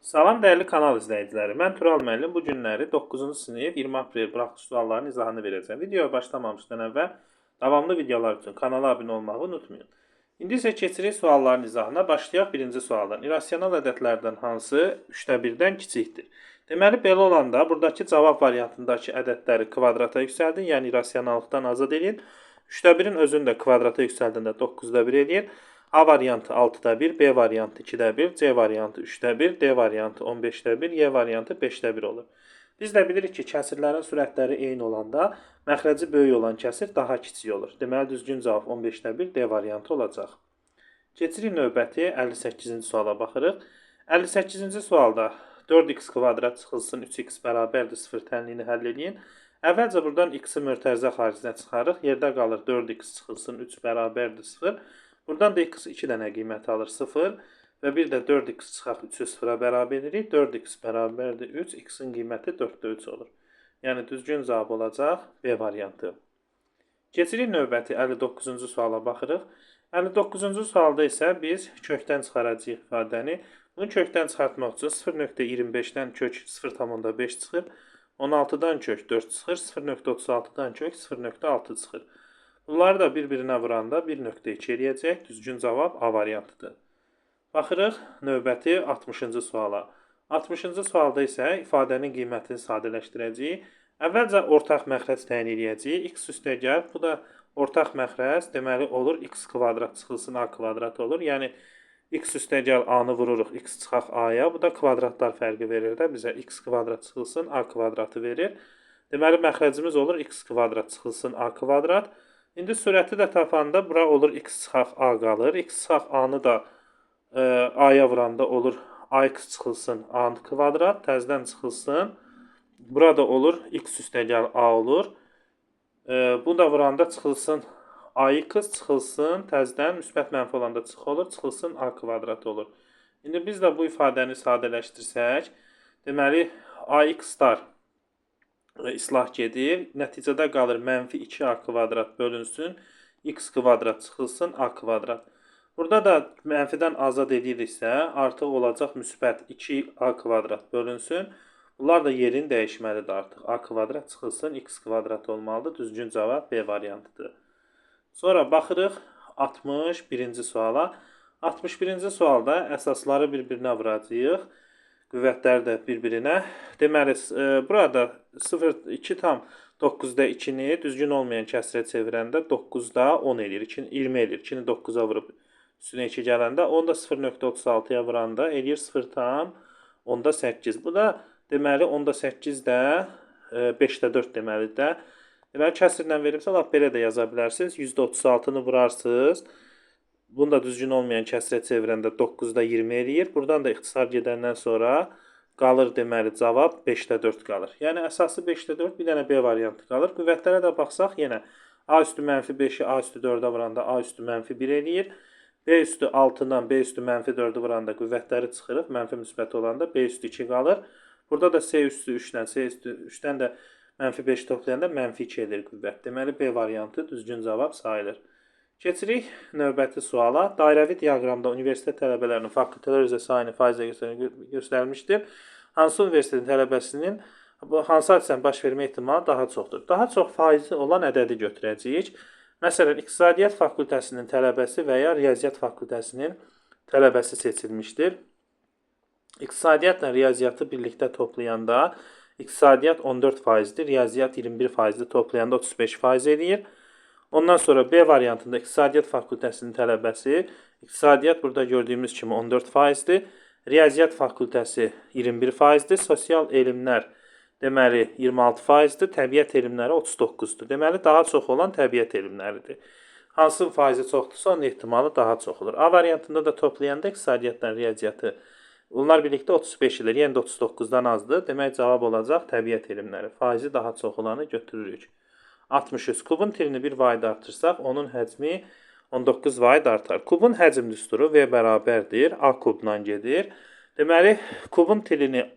Salam dəyərli kanal izləyiciləri. Mən Tural müəllim. Bu günləri 9-cu sinif 20 aprel buraxılış suallarının izahını verəcəm. Videoya başlamamışdan əvvəl davamlı videolar üçün kanala abunə olmağı unutmayın. İndi isə keçirik sualların izahına. Başlayaq birinci sualdan. İrrasional ədədlərdən hansı 3də 1-dən kiçikdir? Deməli, belə olanda buradakı cavab variantındakı ədədləri kvadrata yüksəldin, yəni irrasionallıqdan azad edin. 3də 1-in özünü də kvadrata yüksəldində 9-da 1 edir. A variantı 6'da 1, B variantı 2'də 1, C variantı 3'də 1, D variantı 15'də 1, Y variantı 5'də 1 olur. Biz də bilirik ki, kəsirlərin sürətləri eyni olanda məxrəci böyük olan kəsir daha kiçik olur. Deməli, düzgün cavab 15'də 1, D variantı olacaq. Keçirik növbəti 58-ci suala baxırıq. 58-ci sualda 4x kvadrat çıxılsın 3x bərabərdir 0 tənliyini həll edin. Əvvəlcə buradan x-i mötərizə xaricinə çıxarıq. Yerdə qalır 4x çıxılsın 3 bərabərdir 0. Buradan da x 2 dənə qiymət alır 0 və bir də 4x çıxaq 3'ü 0-a bərabər edirik. 4x bərabərdir 3, x-in qiyməti 4'də 3 olur. Yəni düzgün cavab olacaq B variantı. Keçirik növbəti 59-cu suala baxırıq. 59-cu sualda isə biz kökdən çıxaracağıq ifadəni. Bunu kökdən çıxartmaq üçün 0.25-dən kök 0.5 çıxır. 16-dan kök 4 çıxır. 0.36-dan kök 0.6 çıxır. Bunları da bir-birinə vuranda 1.2 eləyəcək. Düzgün cavab A variantıdır. Baxırıq növbəti 60-cı suala. 60-cı sualda isə ifadənin qiymətini sadələşdirəcəyik. Əvvəlcə ortaq məxrəc təyin edəcəyik. X üstəgəl, bu da ortaq məxrəc, deməli olur x kvadrat çıxılsın a kvadrat olur. Yəni x üstəgəl a-nı vururuq, x çıxaq a-ya. Bu da kvadratlar fərqi verir də bizə. X kvadrat çıxılsın a kvadratı verir. Deməli məxrəcimiz olur x kvadrat çıxılsın a kvadrat. İndi sürəti də tapanda bura olur x çıxaq a qalır. X çıxaq a-nı da a-ya vuranda olur ax çıxılsın a kvadrat. Təzdən çıxılsın. Burada olur x üstəgəl a olur. Bu da vuranda çıxılsın ax çıxılsın. Təzdən müsbət mənfi olanda çıx olur. Çıxılsın a kvadrat olur. İndi biz də bu ifadəni sadələşdirsək. Deməli ax-star islah gedir. Nəticədə qalır mənfi 2a kvadrat bölünsün. X kvadrat çıxılsın a kvadrat. Burada da mənfidən azad ediriksə artıq olacaq müsbət 2a kvadrat bölünsün. Bunlar da yerini dəyişməlidir artıq. A kvadrat çıxılsın x kvadrat olmalıdır. Düzgün cavab B variantıdır. Sonra baxırıq 61-ci suala. 61-ci sualda əsasları bir-birinə vuracağıq. Qüvvətləri də bir-birinə. Deməli, burada 2,9'da 2'ni düzgün olmayan kəsrə çevirəndə 9'da 10 eləyir. 20 eləyir. 2'ni 9'a vurub üstünə 2 gələndə. 10 da 0,36'ya vuranda eləyir 0,10'da 8. Bu da deməli 10'da 8 də 5'də 4 deməlidir də. Deməli, kəsrlə veribsə, lap belə də yaza bilərsiniz. %36'nı vurarsınız. Bunu da düzgün olmayan kəsrə çevirəndə 9'da 20 eləyir. Buradan da ixtisar gedəndən sonra qalır deməli cavab 5'də 4 qalır. Yəni əsası 5'də 4, bir dənə B variantı qalır. Qüvvətlərə də baxsaq yenə A üstü mənfi 5'i A üstü 4'ə vuranda A üstü mənfi 1 eləyir. B üstü 6'dan B üstü mənfi 4'ü vuranda qüvvətləri çıxırıq. Mənfi müsbət olanda B üstü 2 qalır. Burada da C üstü 3'dən C üstü 3'dən də mənfi 5 toplayanda mənfi 2 edir qüvvət. Deməli B variantı düzgün cavab sayılır. Keçirik növbəti suala. Dairəvi diaqramda universitet tələbələrinin fakültələr üzrə sayını faizlə göstərilmişdir. Hansı universitetin tələbəsinin hansı hadisənin baş vermə ehtimalı daha çoxdur? Daha çox faizi olan ədədi götürəcəyik. Məsələn, İqtisadiyyat fakültəsinin tələbəsi və ya Riyaziyyat fakültəsinin tələbəsi seçilmişdir. İqtisadiyyatla riyaziyyatı birlikdə toplayanda İqtisadiyyat 14%'dir, Riyaziyyat 21%'dir, toplayanda 35% eləyir. Ondan sonra B variantında İqtisadiyyat fakültəsinin tələbəsi, İqtisadiyyat burada gördüyümüz kimi 14%'dir, Riyaziyyat fakültəsi 21%'dir, Sosial elmlər deməli 26%'dir, Təbiət elmləri 39'dur. Deməli daha çox olan təbiət elmləridir. Hansı faizi çoxdursa onun ehtimalı daha çox olur. A variantında da toplayanda İqtisadiyyatla riyaziyyatı bunlar birlikdə 35 edir, yəni 39'dan azdır. Demək cavab olacaq təbiət elmləri. Faizi daha çox olanı götürürük. 63. Kubun tilini 1 vaid artırsaq, onun həcmi 19 vaid artar. Kubun həcm düsturu V bərabərdir, A kubla gedir. Deməli, kubun tilini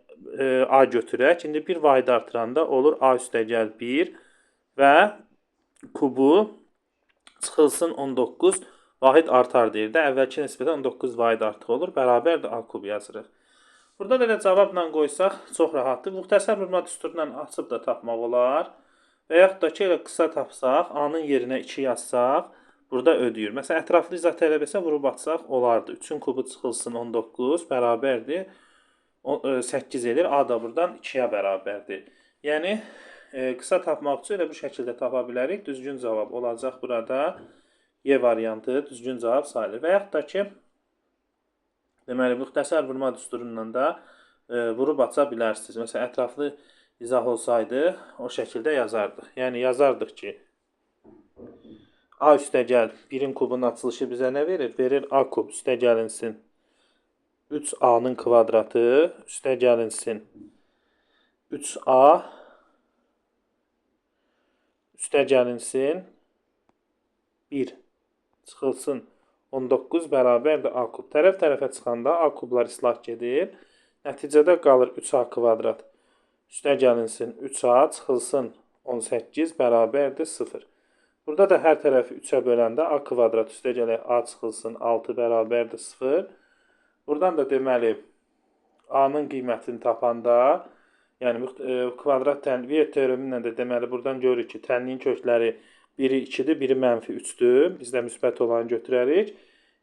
A götürək. İndi 1 vaid artıranda olur A üstəgəl 1 və kubu çıxılsın 19 vahid artar deyir də. Əvvəlki nisbətən 19 vahid artıq olur. Bərabərdir A kub yazırıq. Burada da elə cavabla qoysaq çox rahatdır. Müxtəsər vurma düsturundan açıb da tapmaq olar. Və yaxud da ki, elə qısa tapsaq, A-nın yerinə 2 yazsaq, burada ödəyir. Məsələn, ətraflı izah tələb etsə vurub atsaq olardı. 3-ün kubu çıxılsın 19 bərabərdir. 8 edir. A da buradan 2-yə bərabərdir. Yəni, qısa tapmaq üçün elə bu şəkildə tapa bilərik. Düzgün cavab olacaq burada. Y variantı düzgün cavab sayılır. Və yaxud da ki, deməli, müxtəsər vurma düsturundan da vurub aça bilərsiniz. Məsələn, ətraflı izah olsaydı, o şəkildə yazardıq. Yəni, yazardıq ki, A üstəgəl 1-in kubunun açılışı bizə nə verir? Verir A kub üstəgəlinsin 3A-nın kvadratı üstəgəlinsin 3A üstəgəlinsin 1 çıxılsın 19 bərabərdir A kub. Tərəf-tərəfə çıxanda A kublar islah gedir. Nəticədə qalır 3A kvadrat üstəgəlinsin 3A çıxılsın 18 bərabərdir 0. Burada da hər tərəfi 3-ə böləndə A kvadrat üstəgələk A çıxılsın 6 bərabərdir 0. Buradan da deməli A-nın qiymətini tapanda, yəni kvadrat tənviyə teoremi ilə də deməli buradan görürük ki, tənliyin kökləri biri 2-dir, biri mənfi 3-dür. Biz də müsbət olanı götürərik.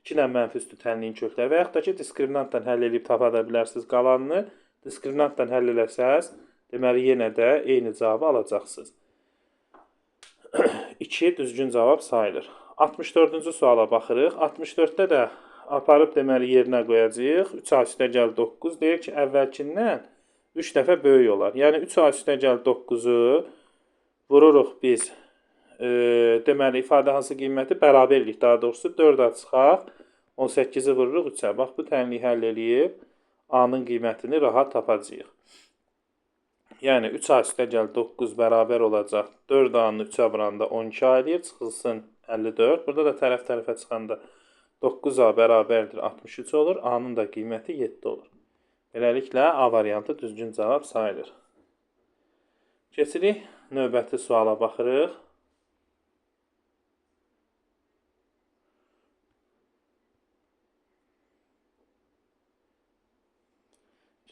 2 ilə mənfi üstü tənliyin kökləri. Və yaxud da ki, diskriminantdan həll edib tapa da bilərsiniz qalanını. Diskriminantdan həll eləsəz, deməli yenə də eyni cavabı alacaqsınız. 2 düzgün cavab sayılır. 64-cü suala baxırıq. 64-də də aparıb deməli yerinə qoyacağıq. 3A üstəgəl 9 deyir ki, əvvəlkindən 3 dəfə böyük olar. Yəni 3A üstəgəl 9-u vururuq biz. Deməli ifadə hansı qiyməti? Bərabərlik daha doğrusu 4-a çıxaq. 18-i vururuq 3-ə. Bax bu tənliyi həll eləyib A-nın qiymətini rahat tapacağıq. Yəni 3A üstəgəl 9 bərabər olacaq. 4A-nı 3-ə vuranda 12 eləyir. Çıxılsın 54. Burada da tərəf-tərəfə çıxanda 9A bərabərdir 63 olur. A-nın da qiyməti 7 olur. Beləliklə A variantı düzgün cavab sayılır. Keçirik növbəti suala baxırıq.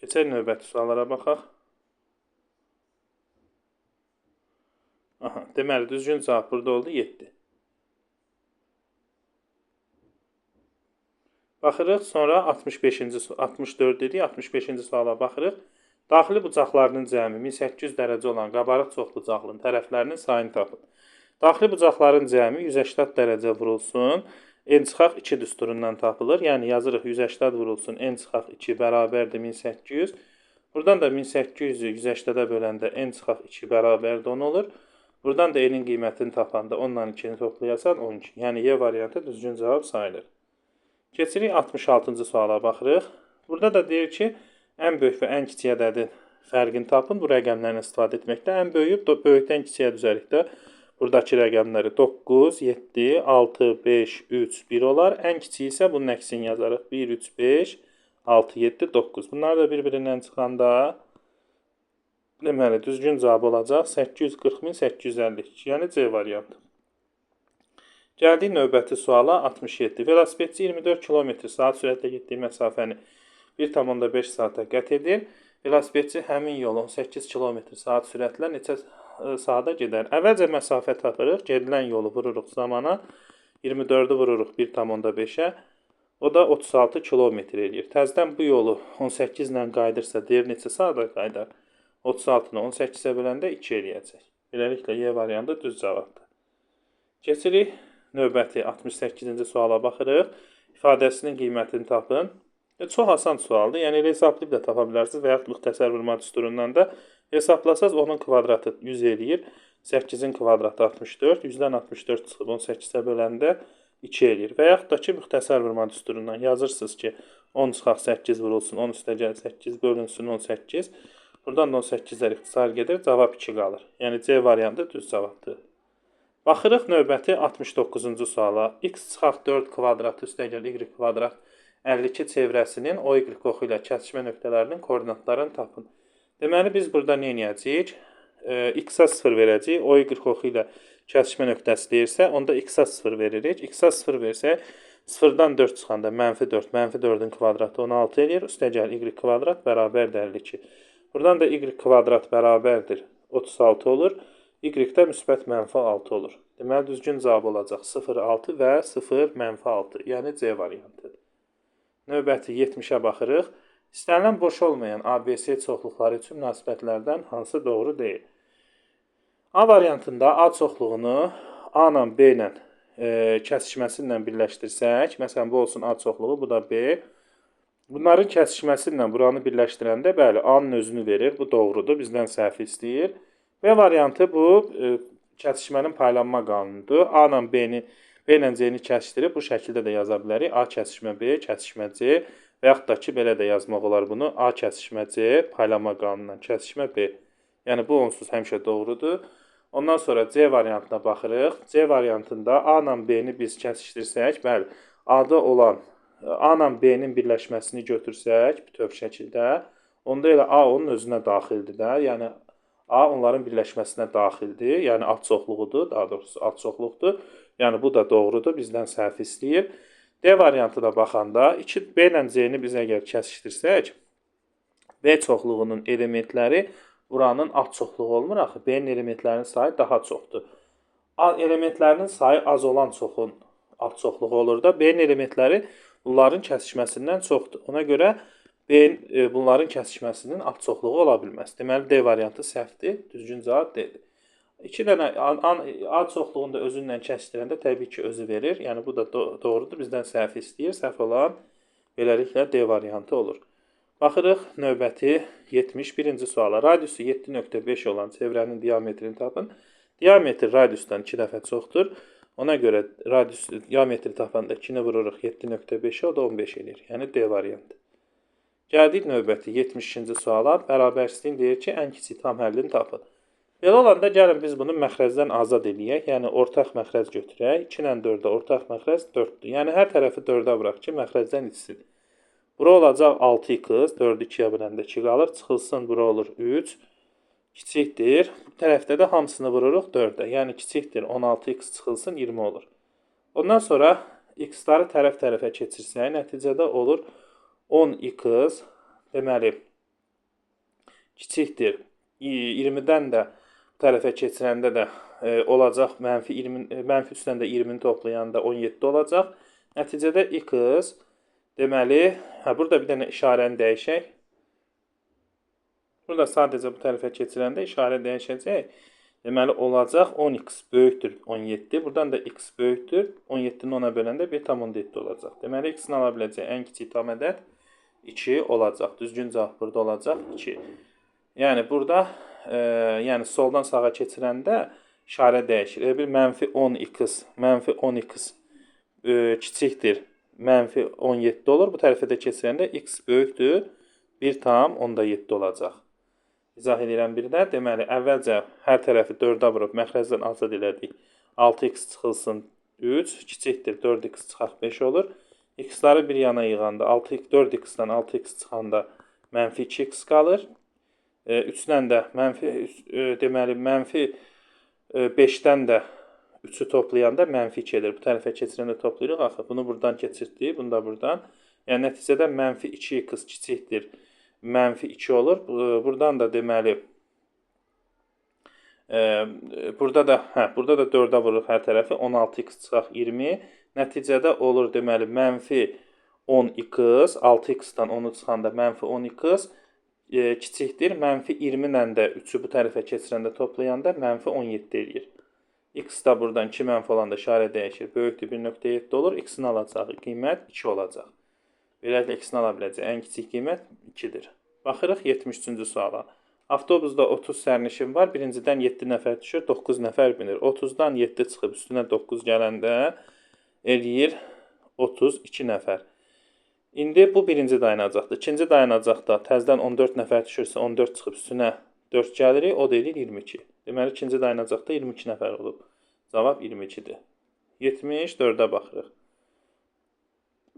Keçək növbəti suallara baxaq. Aha, deməli düzgün cavab burada oldu 7. Baxırıq, sonra 64 dedik, 65-ci suala baxırıq. Daxili bucaqlarının cəmi 1800 dərəcə olan qabarıq çoxbucaqlının tərəflərinin sayını tapın. Daxili bucaqların cəmi 180 dərəcə vurulsun, n çıxaq 2 düsturundan tapılır. Yəni yazırıq 180 vurulsun, n çıxaq 2 bərabərdir 1800. Buradan da 1800-ü 180-də böləndə n çıxaq 2 bərabərdir 10 olur. Buradan da n-in qiymətini tapanda 10-la 2-ni toplayasan 12. Yəni Y variantı düzgün cavab sayılır. Keçirik 66-cı suala baxırıq. Burada da deyir ki, ən böyük və ən kiçik ədədin fərqini tapın. Bu rəqəmlərlə istifadə etməkdə ən böyükdən kiçiyə düzəlikdə buradakı rəqəmləri 9, 7, 6, 5, 3, 1 olar. Ən kiçik isə bunun əksini yazarıq. 1, 3, 5, 6, 7, 9. Bunlar da bir-birindən çıxanda deməli düzgün cavab olacaq 840.852. Yəni C variantı. Gəldik növbəti suala 67. Velosipedçi 24 km/saat sürətlə getdiyi məsafəni 1,5 saata qət edir. Velosipedçi həmin yol 18 km/saat sürətlə neçə saata gedər? Əvvəlcə məsafə tapırıq. Gedilən yolu vururuq zamana. 24-ü vururuq 1,5-ə. O da 36 km eləyir. Təzədən bu yolu 18 ilə qaydırsa deyir neçə saata qaydar? 36-nı 18-ə böləndə 2 eləyəcək. Beləliklə Y variantı düz cavabdır. Keçirik növbəti 68-ci suala baxırıq. İfadəsinin qiymətini tapın. Çox asan sualdır. Yəni hesablayıb da tapa bilərsiniz və yaxud müxtəsər vurma düsturundan da hesablasaz onun kvadratı 100 eləyir. 8-in kvadratı 64. 100-dən 64 çıxıb 18-ə böləndə 2 eləyir. Və yaxud da ki, müxtəsər vurma düsturundan yazırsınız ki, 10 çıxaq 8 vurulsun, 10 üstəgəl 8 bölünsün 18. Buradan da 18-lər ixtisar gedir, cavab 2 qalır. Yəni C variantı düz cavabdır. Baxırıq növbəti 69-cu suala. X çıxaq 4 kvadrat üstəgəl y kvadrat 52 çevrəsinin OY oxu ilə kəsişmə nöqtələrinin koordinatlarını tapın. Deməli, biz burada nə edəcəyik? X-a 0 verəcəyik. OY oxu ilə kəsişmə nöqtəsi deyirsə, onda X-a 0 veririk. X-a 0 versək, 0-dan 4 çıxanda -4, -4-ün kvadratı 16 eləyir. Üstə gəl y kvadrat bərabərdir 52. Buradan da y kvadrat bərabərdir 36 olur. Y də müsbət -6 olur. Deməli, düzgün cavab olacaq 0, 6 və 0, -6. Yəni C variantıdır. Növbəti 70-ə baxırıq. İstənilən boş olmayan ABC çoxluqları üçün münasibətlərdən hansı doğru deyil? A variantında A çoxluğunu A ilə B ilə kəsişməsi ilə birləşdirsək, məsələn, bu olsun A çoxluğu, bu da B. Bunların kəsişməsi ilə buranı birləşdirəndə, bəli, A-nın özünü verir. Bu doğrudur, bizdən səhv istəyir. B variantı bu kəsişmənin paylanma qanunudur. A ilə B-ni, B ilə C-ni kəsişdirib bu şəkildə də yaza bilərik. A kəsişmə B, kəsişmə C və yaxud da ki, belə də yazmaq olar bunu. A kəsişmə C, paylanma qanunundan kəsişmə B. Yəni, bu onsuz həmişə doğrudur. Ondan sonra C variantına baxırıq. C variantında A ilə B-ni biz kəsişdirsək, bəli, A-da olan A ilə B-nin birləşməsini götürsək bütöv şəkildə, onda elə A onun özünə daxildir də. Yəni, A onların birləşməsinə daxildir. Yəni, ad çoxluğudur, daha doğrusu ad çoxluqdur. Yəni, bu da doğrudur, bizdən səhv istəyir. D variantına baxanda, B ilə C-ni biz əgər kəsişdirsək, B çoxluğunun elementləri buranın ad çoxluğu olmur axı. B-nin elementlərinin sayı daha çoxdur. Elementlərinin sayı az olan çoxun ad çoxluğu olur da. B-nin elementləri bunların kəsişməsindən çoxdur. Ona görə bunların kəsişməsinin ad çoxluğu ola bilməz. Deməli, D variantı səhvdir. Düzgün cavab D-dir. 2 dənə ad çoxluğunu da özünlə kəsişdirəndə təbii ki, özü verir. Yəni, bu da doğrudur. Bizdən səhv istəyir. Səhv olan beləliklə D variantı olur. Baxırıq növbəti 71-ci suala. Radiusu 7.5 olan çevrənin diametrini tapın. Diametr radiusdan 2 dəfə çoxdur. Ona görə diametri tapanda 2-ni vururuq 7.5-ə, o da 15 eləyir. Yəni D variantı. Gəldik növbəti 72-ci suala. Bərabərsizliyin deyir ki, ən kiçik tam həllini tapın. Belə olanda gəlin biz bunu məxrəcdən azad eləyək. Yəni ortaq məxrəc götürək. 2 ilə 4-də ortaq məxrəc 4-dür. Yəni hər tərəfi 4-ə vuraq ki, məxrəcdən içsin. Bura olacaq 6x, 4-ü 2-yə böləndə 2 qalır. Çıxılsın, bura olur 3. Kiçikdir. Bu tərəfdə də hamısını vururuq 4-ə. Yəni kiçikdir 16x çıxılsın 20 olur. Ondan sonra x-ları tərəf-tərəfə keçirsək, nəticədə olur 10x. Deməli, kiçikdir 20-dən də tərəfə keçirəndə də olacaq mənfi 3-dən də 20-ni toplayanda 17 olacaq. Nəticədə x, deməli, burada bir dənə işarəni dəyişək. Burada sadəcə bu tərəfə keçirəndə işarə dəyişəcək. Deməli, olacaq 10x böyükdür 17. Buradan da x böyükdür. 17-ni 10-a böləndə 1,7 olacaq. Deməli, x-in ala biləcək ən kiçik tam ədəd 2 olacaq. Düzgün cavab burada olacaq 2. Yəni, burada soldan sağa keçirəndə işarə dəyişir. Bir mənfi 10x kiçikdir. Mənfi 17 olur. Bu tərəfə də keçirəndə x böyükdür. 1,7 olacaq. İzah edirəm bir də. Deməli, əvvəlcə hər tərəfi 4-ə vurub məxrəcdən azad elədik. 6x çıxılsın 3. Kiçikdir 4x çıxaq 5 olur. X-ları bir yana yığanda 4x-dən 6x çıxanda mənfi 2x qalır. 3-dən də mənfi 5-dən də 3-ü toplayanda mənfi 2 edir. Bu tərəfə keçirəndə toplayırıq. Axı, bunu buradan keçirdik, bunu da buradan. Yəni, nəticədə mənfi 2x kiçikdir. Mənfi 2 olur. Buradan da deməli, burada da 4-ə vururuq hər tərəfi. 16x çıxaq 20. Nəticədə olur deməli, mənfi 10x, 6x-dan 10-u çıxanda mənfi 10x kiçikdir. Mənfi 20 ilə də 3-ü bu tərəfə keçirəndə toplayanda mənfi 17 eləyir. X da buradan 2 mənfi olanda işarə dəyişir. Böyükdür 1,7 olur. X-in alacağı qiymət 2 olacaq. Beləliklə, X-in ala biləcək ən kiçik qiymət 2-dir. Baxırıq 73-cü suala. Avtobusda 30 sərnişin var. Birincidən 7 nəfər düşür, 9 nəfər binir. 30-dan 7 çıxıb üstünə 9 gələndə eləyir 32 nəfər. İndi bu birinci dayanacaqdır. İkinci dayanacaqda təzədən 14 nəfər düşürsə 14 çıxıb üstünə 4 gəlirik. O da eləyir 22. Deməli, ikinci dayanacaqda 22 nəfər olub. Cavab 22-dir. 74-ə baxırıq.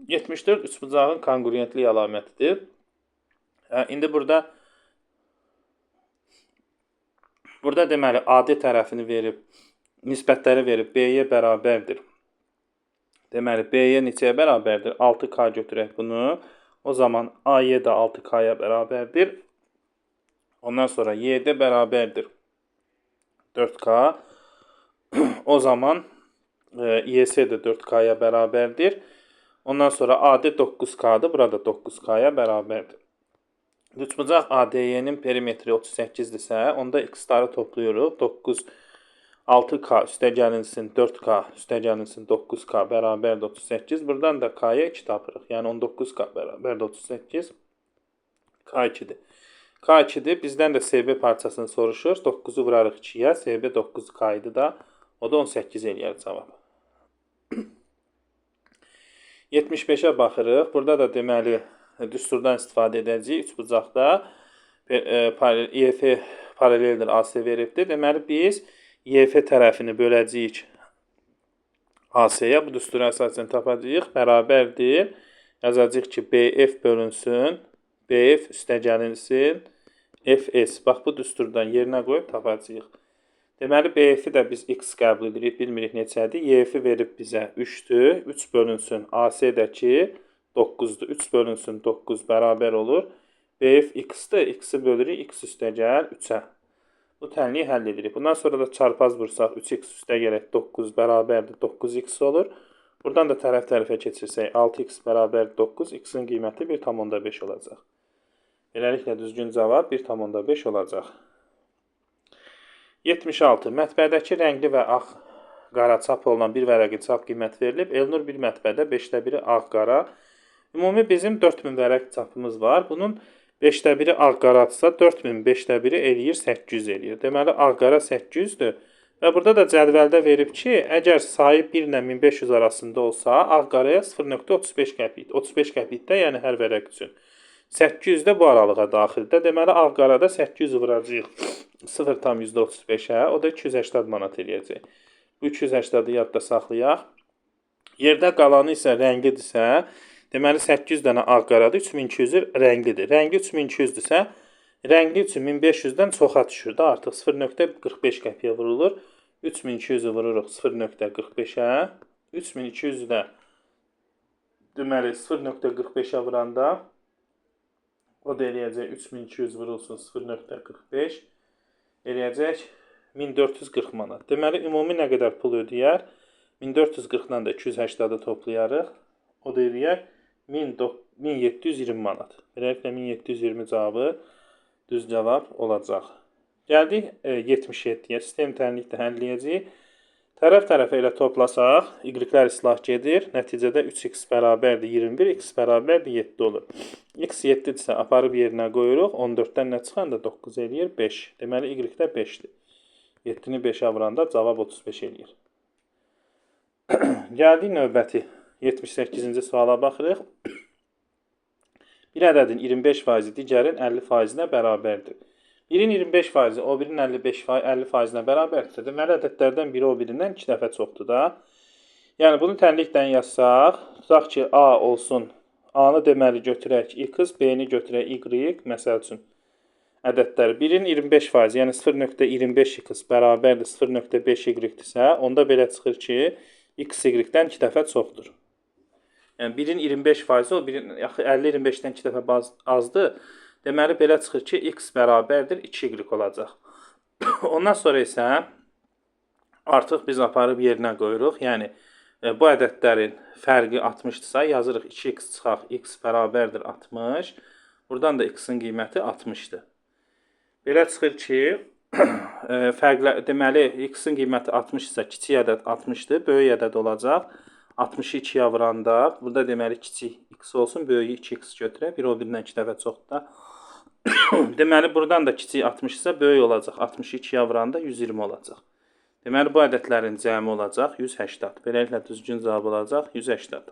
74 üçbucağın konqurentlik əlamətidir. İndi burada deməli AD tərəfini verib, nisbətləri verib B-yə bərabərdir Deməli, B-yə neçəyə bərabərdir? 6K götürək bunu. O zaman A-Y də 6K-ya bərabərdir. Ondan sonra Y-də bərabərdir 4K. O zaman YS də 4K-ya bərabərdir. Ondan sonra AD 9K-dır. Burada 9K-ya bərabərdir. Üçbucaq ADY-nin perimetri 38-dirsə, onda x-ları toplayırıq. 6K üstəgəlinsin 4K üstəgəlinsin 9K bərabərdir 38. Buradan da K-ya 2 tapırıq. Yəni 19K bərabərdir 38. K2-dir. K2-dir. Bizdən də SB parçasını soruşur. 9-u vurarıq 2-yə. SB 9K idi da. O da 18 eləyər cavab. 75-ə baxırıq. Burada da deməli düsturdan istifadə edəcəyik. Üçbucaqda EF paraleldir AC veribdir. Deməli biz EF tərəfini böləcəyik AC-yə. Bu düsturu əsasən tapacağıq. Bərabərdir. Yazacağıq ki, BF bölünsün. BF üstəgəlinsin. FS. Bax, bu düsturdan yerinə qoyub tapacağıq. Deməli, BF-i də biz x qəbul edirik. Bilmirik neçədir. YF-i verib bizə 3-dür. 3 bölünsün AC-dəki 9-dur. 3 bölünsün 9 bərabər olur. BF x-dir. X-i bölürük. X üstəgəl 3-ə. Bu tənliyi həll edirik. Bundan sonra da çarpaz vursaq 3x üstəgələk 9 bərabərdir 9x olur. Buradan da tərəf-tərəfə keçirsək 6x bərabər 9. X-in qiyməti 1,5 olacaq. Beləliklə düzgün cavab 1,5 olacaq. 76. Mətbədəki rəngli və ağ qara çap olunan bir vərəqi çap qiymət verilib. Elnur bir mətbədə 5də biri ağ qara. Ümumi bizim 4000 vərəq çapımız var. Bunun 5də biri ağ qaradırsa 4000 5də biri eləyir 800 eləyir. Deməli ağ qara 800-dür. Və burada da cədvəldə verib ki, əgər sayı 1 ilə 1500 arasında olsa, ağ qaraya 0,35 qəpik. 35 qəpikdə, yəni hər vərəq üçün. 800 də bu aralığa daxildir. Deməli ağ qarada 800 vuracağıq 0,35-ə, o da 280 manat eləyəcək. Bu 280-ı yadda saxlayaq. Yerdə qalanı isə rənglidirsə, deməli 800 dənə ağ qaradır, 3200 rənglidir. Rəngli 3200-dürsə, rəngli üçün 1500-dən çoxa düşür də, artıq 0,45 qəpiyə vurulur. 3200-ü vururuq 0,45-ə. 3200-ü də deməli 0,45-ə vuranda o da eləyəcək 3200 vurulsun 0,45 eləyəcək 1440 manat. Deməli, ümumi nə qədər pul ödəyər? 1440-dan da 280-ı toplayarıq. O da eləyər 1720 manat. Beləliklə 1720 cavabı düz cavab olacaq. Gəldik 77-yə. Sistem tənlikdə həlləyəcəyik. Tərəf-tərəfə ilə toplasaq, y-lər islah gedir. Nəticədə 3x bərabərdir 21, x bərabərdir 7 olur. X 7-dirsə aparıb yerinə qoyuruq. 14-dən nə çıxanda 9 eləyir? 5. Deməli, y-də 5-dir. 7-ni 5-ə vuranda cavab 35 eləyir. Gəldik növbəti 78-ci suala baxırıq. Bir ədədin 25%, digərin 50%-nə bərabərdir. Birin 25%, o birinin 50%-nə bərabərdirsə, deməli ədədlərdən biri o birindən 2 dəfə çoxdur da. Yəni bunu tənlikdən yazsaq, tutaq ki, A olsun, A-nı deməli götürək x, B-ni götürək y, məsəl üçün ədədləri. Birin 25%, yəni 0,25x bərabərdir 0,5y-dirsə, onda belə çıxır ki, x y-dən 2 dəfə çoxdur. Yəni birin 25%, o birin 50-25-dən 2 dəfə azdır. Deməli, belə çıxır ki, x bərabərdir 2y olacaq. Ondan sonra isə artıq biz aparıb yerinə qoyuruq. Yəni, bu ədədlərin fərqi 60-dırsa, yazırıq 2x çıxaq, x bərabərdir 60. Buradan da x-in qiyməti 60-dır. Belə çıxır ki, deməli, x-in qiyməti 60 isə kiçik ədəd 60-dır, böyük ədəd olacaq. 60-ı 2-yə vuranda, burada deməli kiçik x olsun, böyüyü 2x götürək, bir o birindən 2 dəfə çoxdur. Deməli, buradan da kiçik 60 isə böyük olacaq. 60-ı 2-yə vuranda 120 olacaq. Deməli, bu ədədlərin cəmi olacaq 180. Beləliklə, düzgün cavab olacaq 180.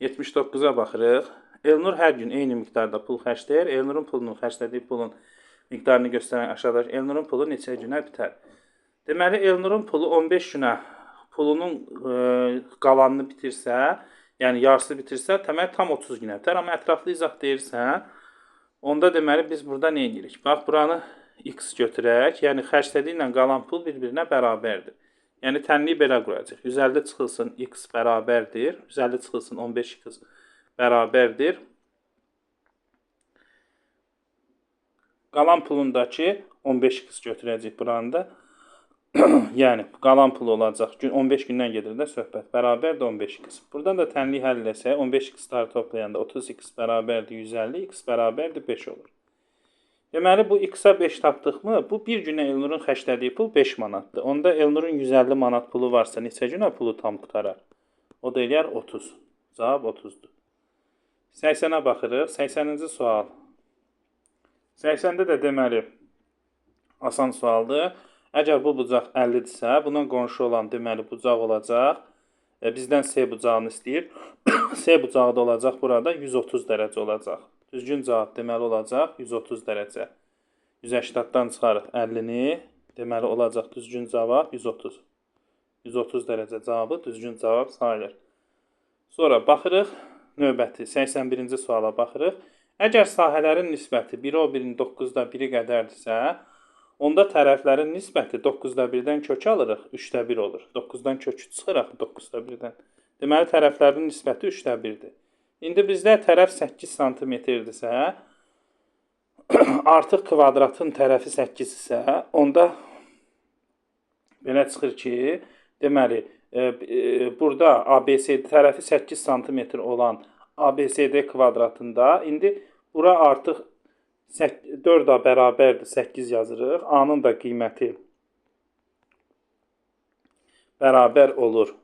79-a baxırıq. Elnur hər gün eyni miqdarda pul xərcləyir. Elnurun pulunu xərclədiyi pulun miqdarını göstərən aşağıdakı Elnurun pulu neçə günə bitər? Deməli, Elnurun pulu 15 günə pulunun qalanını bitirsə, yəni yarısı bitirsə, deməli tam 30 günə bitər. Amma ətraflı izah deyirsən, onda deməli biz burada nə edirik? Bax, buranı x götürək, yəni xərclədiyi ilə qalan pul bir-birinə bərabərdir. Yəni tənliyi belə quracaq. 150 çıxılsın x bərabərdir. 150 çıxılsın 15x bərabərdir. Qalan pulundakı 15x götürəcək buranı da. Yəni qalan pul olacaq. 15 gündən gedir də söhbət. Bərabərdir 15x. Buradan da tənliyi həll etsək 15x-ları toplayanda 30x bərabərdir 150, x bərabərdir 5 olur. Deməli bu x-a 5 tapdıqmı? Bu bir günə Elnurun xərclədiyi pul 5 manatdır. Onda Elnurun 150 manat pulu varsa neçə günə pulu tam qutarar? O da eləyər 30. Cavab 30-dur. 80-ə baxırıq. 80-ci sual. 80-də də deməli asan sualdır. Əgər bu bucaq 50-dirsə, buna qonşu olan deməli bucaq olacaq. Bizdən C bucağını istəyir. C bucağı da olacaq burada 130 dərəcə olacaq. Düzgün cavab deməli olacaq 130 dərəcə. 180-dan çıxarıq 50-ni. Deməli olacaq düzgün cavab 130. 130 dərəcə cavabı düzgün cavab sayılır. Sonra baxırıq növbəti 81-ci suala baxırıq. Əgər sahələrin nisbəti 1 o 1-in 9-da 1-i qədərdirsə, onda tərəflərin nisbəti 9-da 1-dən kök alırıq, 3-də 1 olur. 9-dan kökü çıxırıq 9-da 1-dən. Deməli tərəflərin nisbəti 3-də 1-dir. İndi bizdə tərəf 8 sm-dirsə, artıq kvadratın tərəfi 8 isə, onda belə çıxır ki, deməli, burada ABCD tərəfi 8 sm olan ABCD kvadratında, indi bura artıq 4A bərabərdir 8 yazırıq. A-nın da qiyməti bərabər olur.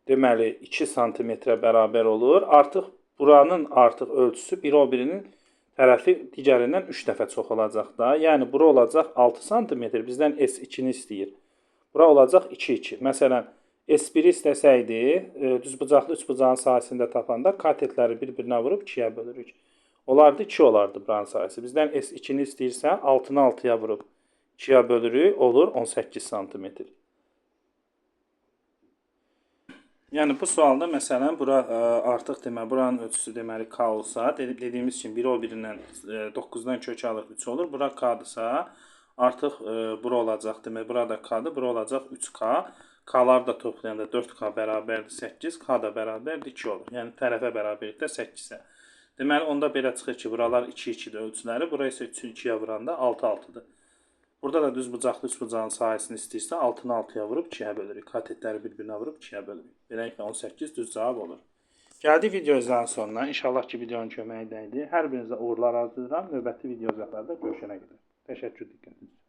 Deməli 2 santimetrə bərabər olur. Artıq buranın ölçüsü 1 o 1-inin tərəfi digərindən 3 dəfə çox olacaq da. Yəni bura olacaq 6 santimetr. Bizdən S2-ni istəyir. Bura olacaq 2-2. Məsələn, S1-i istəsəydi, düzbucaqlı üçbucağın sahəsində tapanda katetləri bir-birinə vurub 2-yə bölürük. Olardı 2 olardı buranın sahəsi. Bizdən S2-ni istəyirsə 6-nı 6-ya vurub 2-yə bölürük. Olur 18 santimetr. Yəni bu sualda məsələn bura artıq deməli buranın ölçüsü deməli k olsa, dediyimiz kimi 1 o 1-dən 9-dan kök alır 3 olur. Bura k-dırsa artıq bura olacaq deməli burada k-dır, bura olacaq 3k. K-ları da toplayanda 4k bərabərdir 8, k da bərabərdir 2 olur. Yəni tərəfə bərabərlikdə 8-ə. Deməli onda belə çıxır ki, buralar 2-2-dir ölçüləri, bura isə 3-2-yə vuranda 6-6-dır. Burada da düzbucaqlı üçbucağın sahəsini istəyirsə 6-nı 6-ya vurub 2-yə bölürük. Katetləri bir-birinə vurub 2-yə bölürük. Beləliklə 18 düz cavab olur. Gəldik videomuzun sonuna. İnşallah ki, videonun köməyi dəydi. Hər birinizə uğurlar arzulayıram. Növbəti videolarda görüşənə qədər. Təşəkkür diqqətiniz üçün.